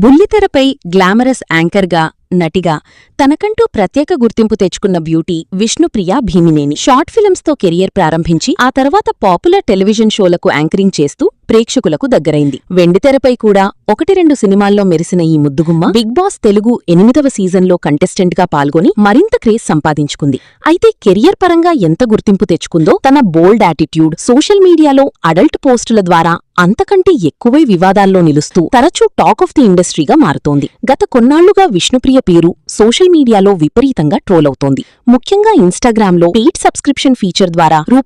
బుల్లితెరపై glamorous యాంకర్గా, నటిగా తనకంటూ ప్రత్యేక గుర్తింపు తెచ్చుకున్న బ్యూటీ విష్ణుప్రియ భీమినేని. షార్ట్ ఫిల్మ్స్తో కెరియర్ ప్రారంభించి ఆ తర్వాత పాపులర్ టెలివిజన్ షోలకు యాంకరింగ్ చేస్తూ ప్రేక్షకులకు దగ్గరైంది. వెండితెరపై కూడా 1-2 సినిమాల్లో మెరిసిన ఈ ముద్దుగుమ్మ బిగ్ బాస్ తెలుగు 8వ సీజన్లో కంటెస్టెంట్గా పాల్గొని మరింత క్రేజ్ సంపాదించుకుంది. అయితే కెరియర్ పరంగా ఎంత గుర్తింపు తెచ్చుకుందో తన బోల్డ్ యాటిట్యూడ్, సోషల్ మీడియాలో అడల్ట్ పోస్టుల ద్వారా అంతకంటే ఎక్కువే వివాదాల్లో నిలుస్తూ తరచూ టాక్ ఆఫ్ ది ఇండస్ట్రీగా మారుతోంది. గత కొన్నాళ్లుగా విష్ణుప్రియ పేరు సోషల్ మీడియాలో విపరీతంగా ట్రోలవుతోంది. ముఖ్యంగా ఇన్స్టాగ్రామ్లో పెయిడ్ సబ్స్క్రిప్షన్ ఫీచర్ ద్వారా రూ.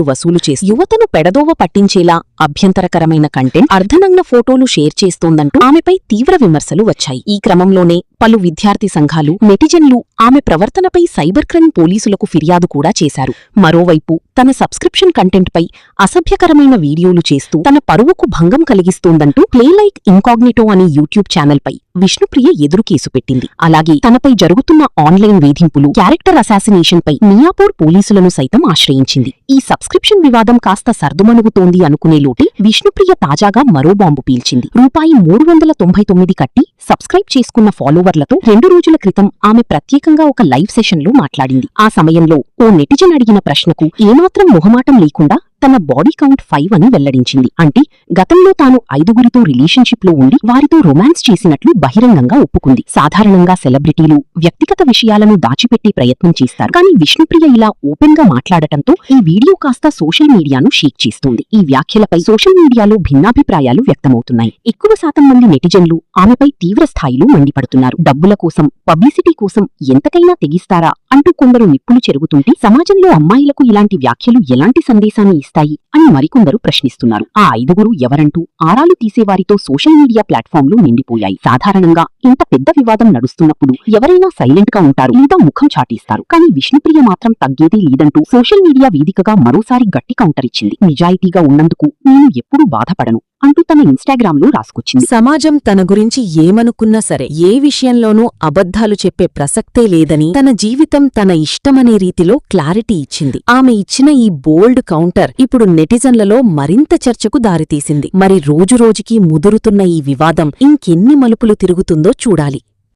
వసూలు చేసి యువతను పెడదోవ పట్టించేలా అభ్యంతరకరమైన కంటెంట్, అర్ధనగ్న ఫోటోలు షేర్ చేస్తోందంటూ ఆమెపై తీవ్ర విమర్శలు వచ్చాయి. ఈ క్రమంలోనే పలు విద్యార్థి సంఘాలు, నెటిజన్లు ఆమె ప్రవర్తనపై సైబర్ క్రైమ్ పోలీసులకు ఫిర్యాదు కూడా చేశారు. మరోవైపు తన సబ్స్క్రిప్షన్ కంటెంట్పై అసభ్యకరమైన వీడియోలు చేస్తూ తన పరువుకు భంగం కలిగిస్తోందంటూ ప్లే లైక్ ఇన్కాగ్నిటో అనే యూట్యూబ్ ఛానల్పై విష్ణుప్రియ ఎదురు కేసు పెట్టింది. అలాగే తనపై జరుగుతున్న ఆన్లైన్ వేధింపులు, క్యారెక్టర్ అసాసినేషన్పై మియాపూర్ పోలీసులను సైతం ఆశ్రయించింది. ఈ సబ్స్క్రిప్షన్ వివాదం కాస్త సర్దుమణుగుతోంది అనుకునే లోటే విష్ణుప్రియ తాజాగా మరో బాంబు పీల్చింది. రూ. 399 కట్టి సబ్స్క్రైబ్ చేసుకున్న ఫాలోవర్లతో 2 రోజుల క్రితం ఆమె ప్రత్యేకంగా ఒక లైవ్ సెషన్లో మాట్లాడింది. ఆ సమయంలో ఓ నెటిజన్ అడిగిన ప్రశ్నకు ఏమాత్రం మొహమాటం లేకుండా తన బాడీ కౌంట్ 5 అని వెల్లడించింది. అంటే గతంలో తాను 5గురితో రిలేషన్షిప్లో ఉండి వారితో రొమాన్స్ చేసినట్లు బహిరంగంగా ఒప్పుకుంది. సాధారణంగా సెలబ్రిటీలు వ్యక్తిగత విషయాలను దాచిపెట్టే ప్రయత్నం చేస్తారు. కానీ విష్ణుప్రియ ఇలా ఓపెన్ గా మాట్లాడటంతో ఈ వీడియో కాస్త సోషల్ మీడియాను షేక్ చేస్తోంది. ఈ వ్యాఖ్యలపై సోషల్ మీడియాలో భిన్నాభిప్రాయాలు వ్యక్తమవుతున్నాయి. ఎక్కువ శాతం మంది నెటిజన్లు ఆమెపై తీవ్ర స్థాయిలో మండిపడుతున్నారు. డబ్బుల కోసం, పబ్లిసిటీ కోసం ఎంతకైనా తెగిస్తారా అంటూ కొందరు నిప్పులు చెరుగుతుంటే సమాజంలో అమ్మాయిలకు ఇలాంటి వ్యాఖ్యలు ఎలాంటి సందేశాన్ని ఇస్తాయి అని మరికొందరు ప్రశ్నిస్తున్నారు. ఆ 5గురు ఎవరంటూ ఆరాలు తీసేవారితో సోషల్ మీడియా ప్లాట్ఫామ్లు నిండిపోయాయి. సాధారణంగా ఇంత పెద్ద వివాదం నడుస్తున్నప్పుడు ఎవరైనా సైలెంట్ గా ఉంటారు, లేదా ముఖం చాటేస్తారు. కానీ విష్ణుప్రియ మాత్రం తగ్గేదే లేదంటూ సోషల్ మీడియా వేదికగా మరోసారి గట్టి కౌంటర్ ఇచ్చింది. నిజాయితీగా ఉన్నందుకు నేను ఎప్పుడూ బాధపడను అంటూ తన ఇన్స్టాగ్రామ్లో రాసుకొచ్చింది. సమాజం తన గురించి ఏమనుకున్నా సరే ఏ విషయంలోనూ అబద్ధాలు చెప్పే ప్రసక్తే లేదని, తన జీవితం తన ఇష్టమనే రీతిలో క్లారిటీ ఇచ్చింది. ఆమె ఇచ్చిన ఈ బోల్డ్ కౌంటర్ ఇప్పుడు నెటిజన్లలో మరింత చర్చకు దారితీసింది. మరి రోజురోజుకీ ముదురుతున్న ఈ వివాదం ఇంకెన్ని మలుపులు తిరుగుతుందో చూడాలి.